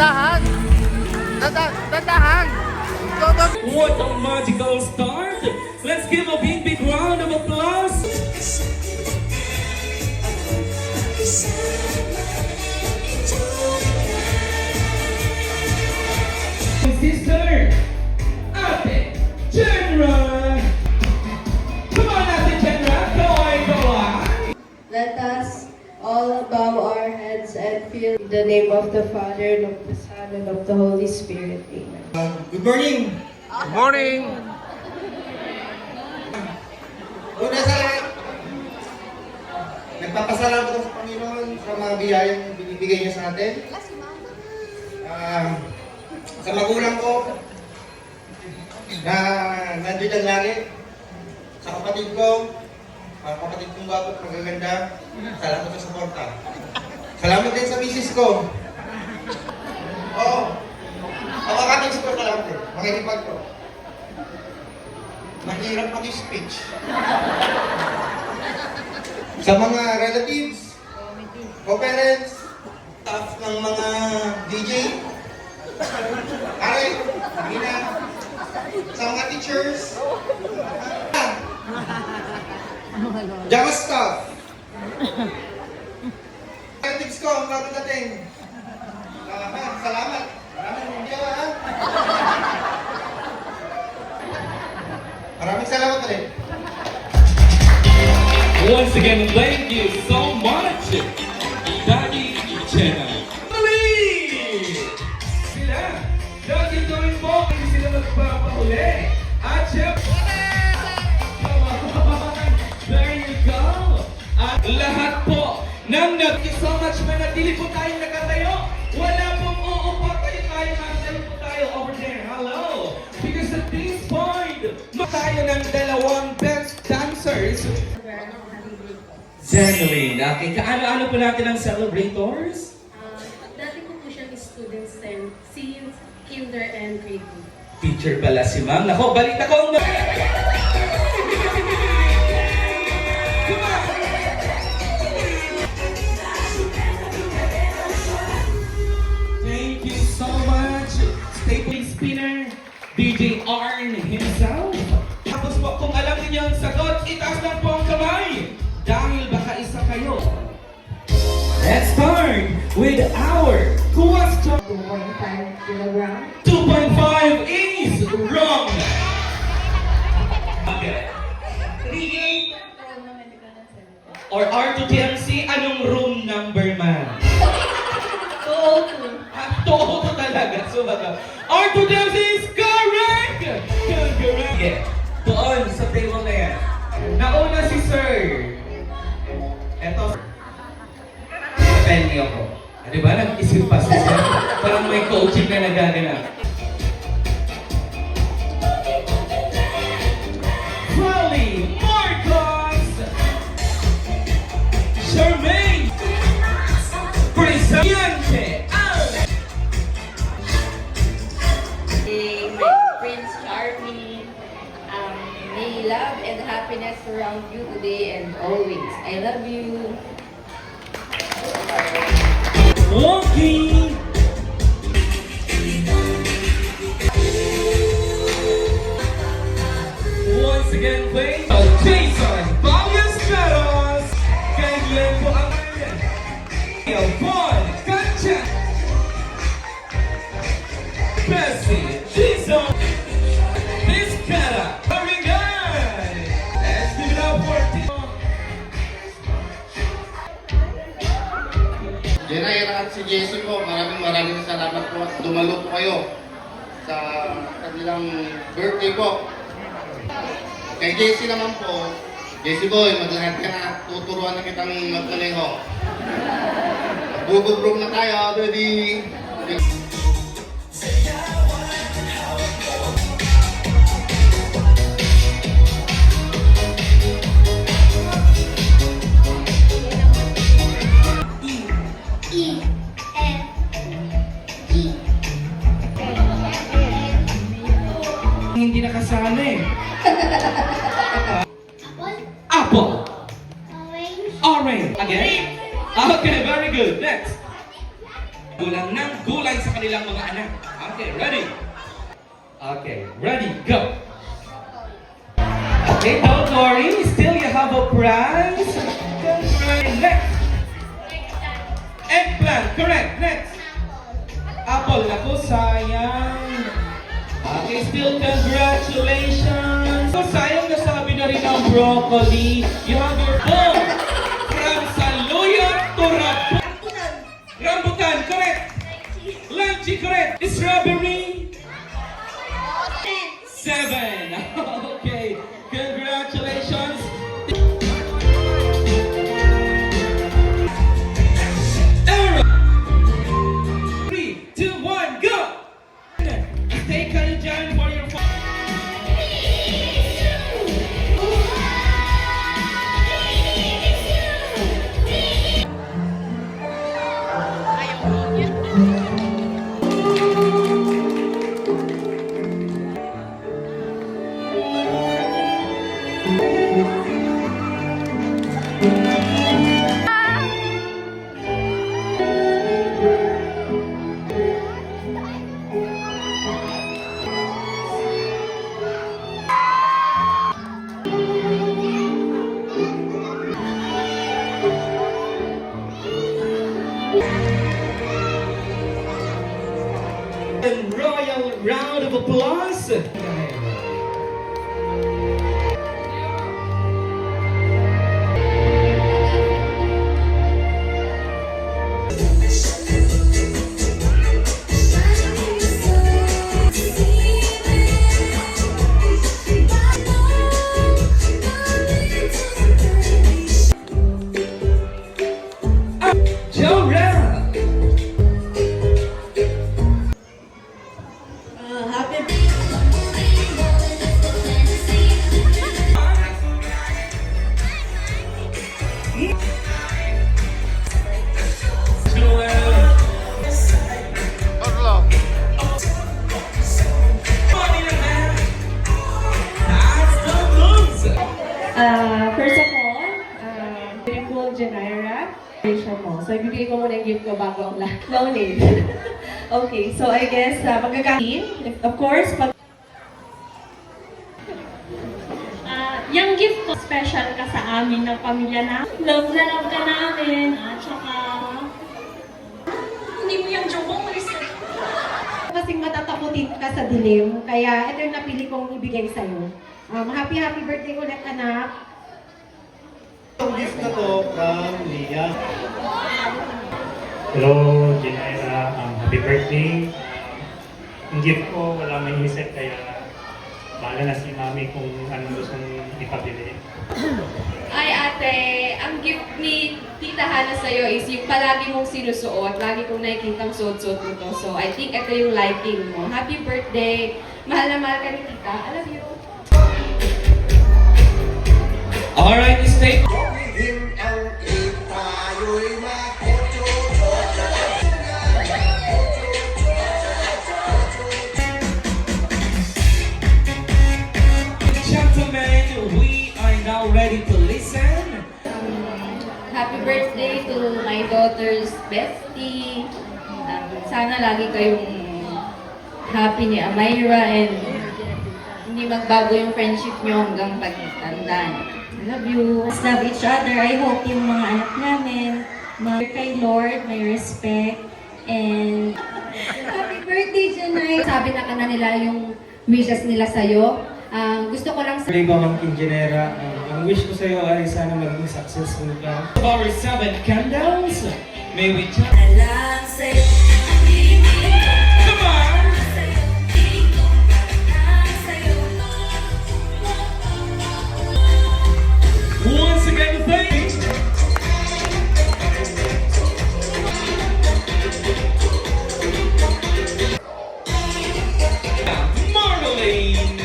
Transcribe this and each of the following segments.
Dandahan! Dandahan! Go, go! What a magical start! Let's give a big round of applause! Sister, Ate Jenra! Come on, Ate Jenra! Go on! Let us all bow our heads and feel the name of the Father, and of the Son, and of the Holy Spirit. Amen. Good morning! Good morning! Una sa lahat, nagpapasalamat ako sa Panginoon sa mga biyayang binibigay niya sa atin. Sa magulang ko, na nandun ang langit, sa kapatid ko, mga kapatid kong bago at magaganda, salamat sa suporta. Salamat din sa misis ko. Oo, ang mga kapatid ko salamat din, makikipag ko. Mahirap mag-speech. Sa mga relatives, co-parents, staff ng mga DJ, Ari, Nina, sa mga teachers, Java staff, relatives ko, ang bago dating. Salamat. Maraming hindi ha. Maraming salamat rin. Once again, thank you so much, Daddy Jenna. Sila, lagi gawin mo, hindi sila magpapahuli. At syempre, there you go. At lahat po ng thank you so much, manatili po tayong nakatayo. Wala pong uupo tayo, nandun po tayo over there. Hello. Because at this point, tayo ng dalawang best dancers. Genuine. Okay, kaano-ano po natin ang celebrators? Dati ko po siyang students and since kinder and grade 2. Teacher pala si Ma'am. Nako, balita ko ang... Thank you so much, Staple Spinner, DJ Arn himself. Tapos po, kung alam niyo ang sagot, itaas lang po ang kamay. Dahil baka isa kayo. Let's start with our question. 2.5 kilogram. 2.5 is wrong. Okay. 3 or R2TMC, anong room number man? 202. Ah, 202 talaga. So baka R2TMC is correct! Correct. Yeah. Doon sa table na yan. Nauna si Sir. Eto. Pen niyo ko. Di ba? Nag-isip pa si Sir. Parang may coaching na nagaganap. Crowley, Marcos, Charmaine, Presidente, Prince Charming, may love and happiness surround you today and always. I love you. Walking. Once again, please, Jason Ballesteros. Ganyan po ang Bon Cancha. Bessie, Jason. Vizcara. Very good. Let's give it up for Jenna at si Jessie po, maraming salamat po at dumalo po kayo sa kanilang birthday po. Kay Jessie naman po, Jessie boy, maglahat ka na, tuturuan na kitang magkaneho. Bububrong na tayo, baby! Hindi nakasali. Apple. Orange. Again? Okay, very good. Next. Gulang ng gulay sa kanilang mga anak. Okay, ready? Okay, ready, go! Okay, don't worry. Still you have a prize. Congrats. Next. Eggplant, correct. Next. Apple, naku, sayang. Okay, still congratulations. So, sayang nasabi na rin ang broccoli. You have your goal. From saluyot to rambutan. Rambutan, correct. Lychee, correct. Strawberry. 7. Okay, congratulations. Arrow. 3, 2, 1, go. Stay kind dyan for your phone. And royal round of applause. Joe First of all, beautiful Janira. Mo. So, ibigay ko muna yung gift ko bago ang lahat. No name. Okay, so I guess magkakain. Of course, pag... Yung gift ko, special ka sa amin ng pamilya na. Love na love ka namin. At saka, hindi mo yung joke mo, Kasing matatakutin ka sa dilim, kaya ito yung napili kong ibigay sa'yo. Happy birthday ulit, anak. Ang gift na to from Lia. Hello, Ginaira. Happy birthday. Ang gift ko, wala may isip, kaya bahala na si Mami kung ano gusto ipabili. Ay ate, ang gift ni Tita Hana sa'yo is yung palagi mong sinusuot, lagi kong nakikitang suot-suot mo to. So I think ito yung liking mo. Happy birthday! Mahal na mahal ka ni Tita. I love you! Alright, stay. Gentlemen, we are now ready to listen. Happy birthday to my daughter's bestie. Sana lagi kayong happy ni Amira and hindi magbago yung friendship nyo hanggang pagtanda. I love you. Let's love each other. I hope yung mga anak namin, kay Lord, may respect, and happy birthday, Janay! Sabi na ka na nila yung wishes nila sa'yo. Gusto ko lang Birthday ko, Ma'am Kingenera. Ang wish ko sa'yo ay sana maging successful ka. Of our 7 candles, may we just... Come on! Once again, thanks. Marmalade.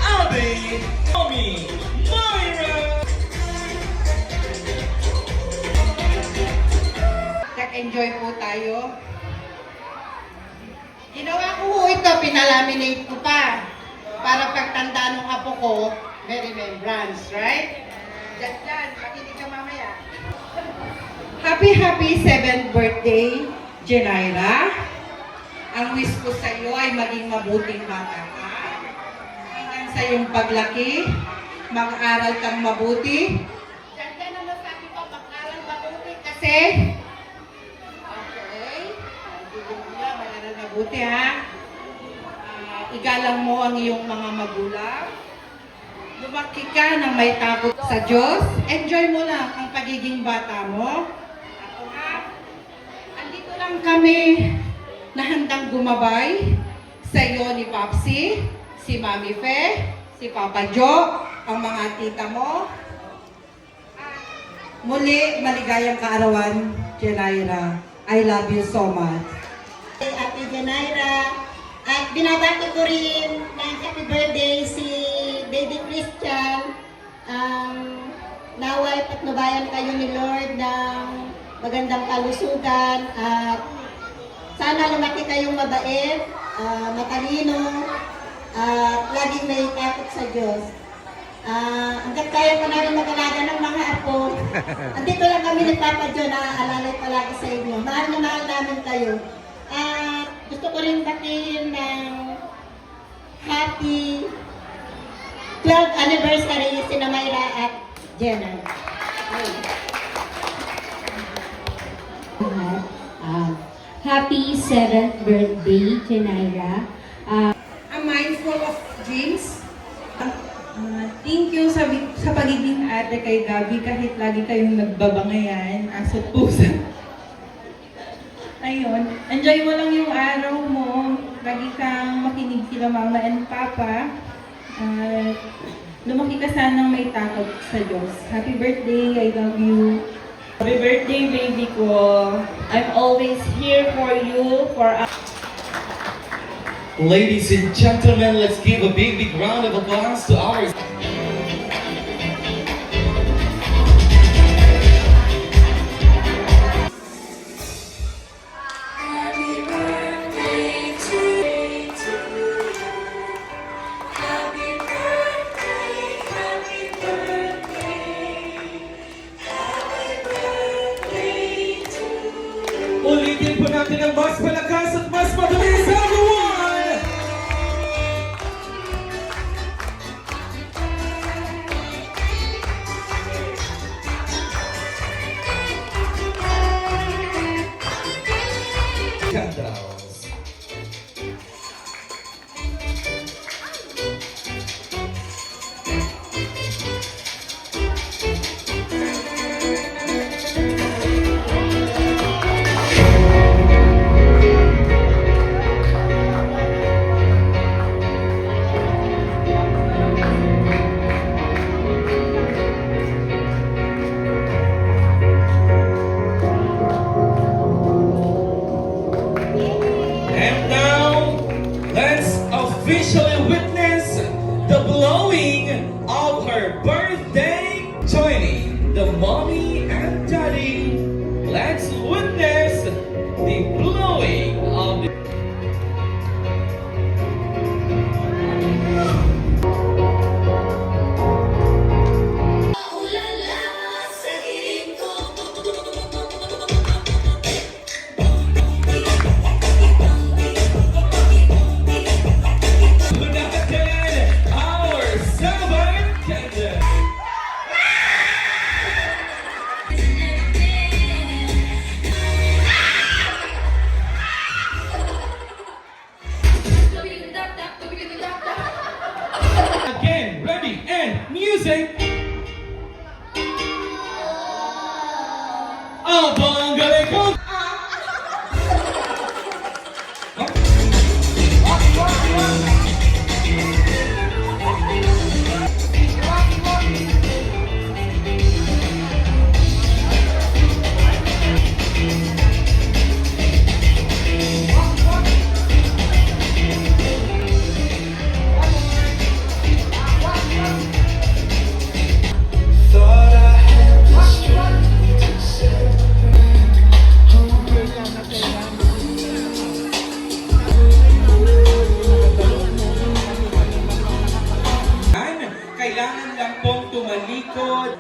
Abby, Tommy, Myra. Nag-enjoy po tayo. Ginawa ko po ito, pinalaminate ko pa. Para pagtanda ng apo ko, may remembrance, right? Diyan, makinig ka mamaya. Happy 7th birthday, Jenaira. Ang wish ko sa iyo ay maging mabuting bata ka. Hanggang sa iyong paglaki, mag-aral kang mabuti. Diyan naman sabi ko, mag-aral mabuti kasi... Okay. Mag-aral mabuti ha. Igalang mo ang iyong mga magulang. Lumaki ka ng may takot sa Diyos. Enjoy mo lang ang pagiging bata mo. Ako ha, andito lang kami na handang gumabay sa iyo ni Papsi, si Mami Fe, si Papa Jo, ang mga tita mo. Muli, maligayang kaarawan, Jenaira. I love you so much. Ate Jenaira, at binabati ko rin ng happy birthday si Baby Christian. Naway patnubayan kayo ni Lord ng magandang kalusugan at sana lumaki kayong mabait, matalino, at laging may takot sa Diyos. Hanggat kaya pa namin mag-alaga ng mga apo, andito lang kami ni Papa John, naaalala palagi sa inyo. Mahal na mahal namin kayo. Gusto ko rin batiin ng happy 12th anniversary si Mayra at Jenna. Happy 7th birthday, Jenaira. I'm mindful of dreams. Thank you sa pagiging ate kay Gabi kahit lagi kayong nagbabangayan, aso't pusa. Ayun, enjoy mo lang yung araw mo. Lagi kang makinig kila mama and papa. Lumaki ka sanang may takot sa Diyos. Happy birthday, I love you. Happy birthday, baby ko. I'm always here for you, for us. Ladies and gentlemen, let's give a big round of applause to our... Ulitin po natin ang mas malakas at mas mabilis, everyone! Candles. And now, let's officially witness the blowing of her birthday. Joining the mommy and daddy, let's witness the blowing of the... Our seventh contestant. Again, ready and music. Abang galing ko.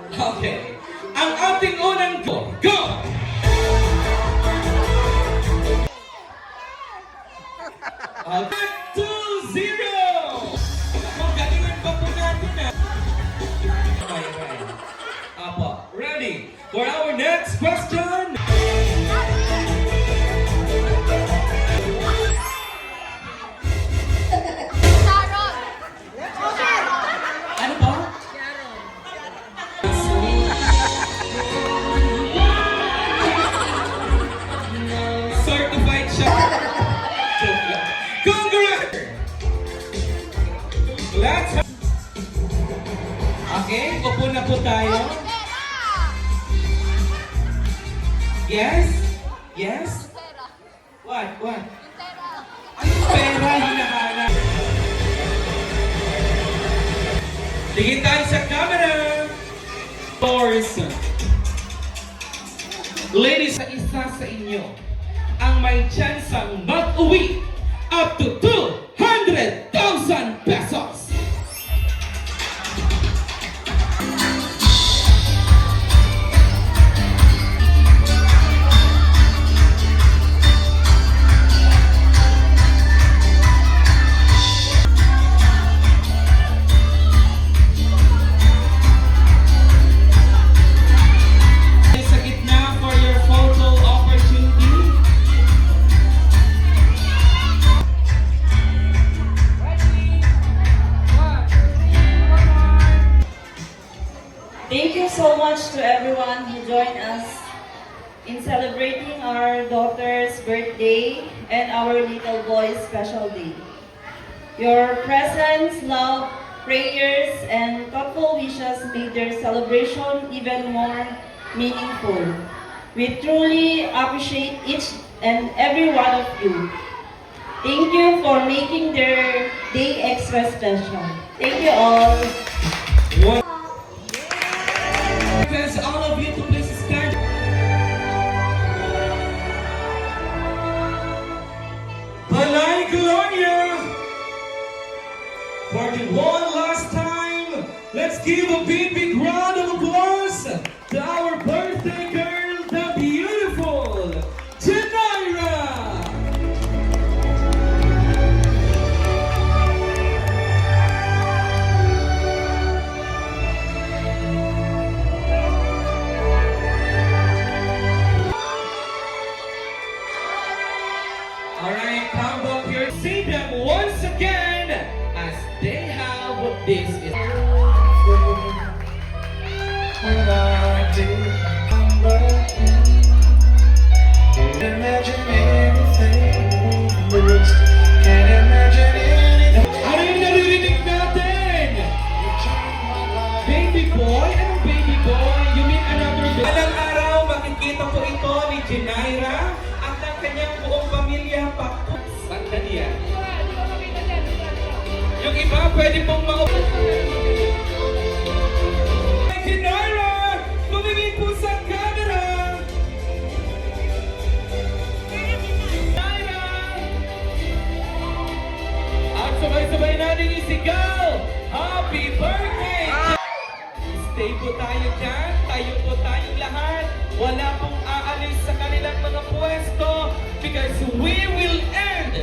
Okay. Ang ating unang go. Go! Back to 0! Magalingan pa po natin na. Apo, ready for our next question? Ano po? Certified siya. Joke lang. Congrats! Let's Okay, upo na po tayo. Yes? Yes? What? What? Ay, pera, hinahanap. Tingin tayo sa camera. Boris. Ladies, isa sa inyo ang may tsansang mag-uwi up to 200,000 pesos. Sa gitna for your photo opportunity. Thank you so much to everyone who joined us in celebrating our daughter's birthday and our little boy's special day. Your presence, love, prayers, and thoughtful wishes made their celebration even more meaningful. We truly appreciate each and every one of you. Thank you for making their day extra special. Thank you all. Request all of you to please stand. Palay Gloria! For the one last time, let's give a big round of applause to our birthday girl, the beautiful Janaira! Alright, come up here. See them once again as they have this. Ano yung naririnig natin? Baby boy? Anong baby boy? You mean another baby? Alang araw, makikita po ito ni Janaira at ang kanyang buong pamilya pa. Sandali yan. Yung iba, pwede pong maupo. Janaira! Tumingin po sa camera! Janaira! At sabay-sabay natin isigaw! Happy birthday! Stay po tayo dyan. Tayo po tayong lahat. Wala pong aalis sa kanilang mga pwesto because we will end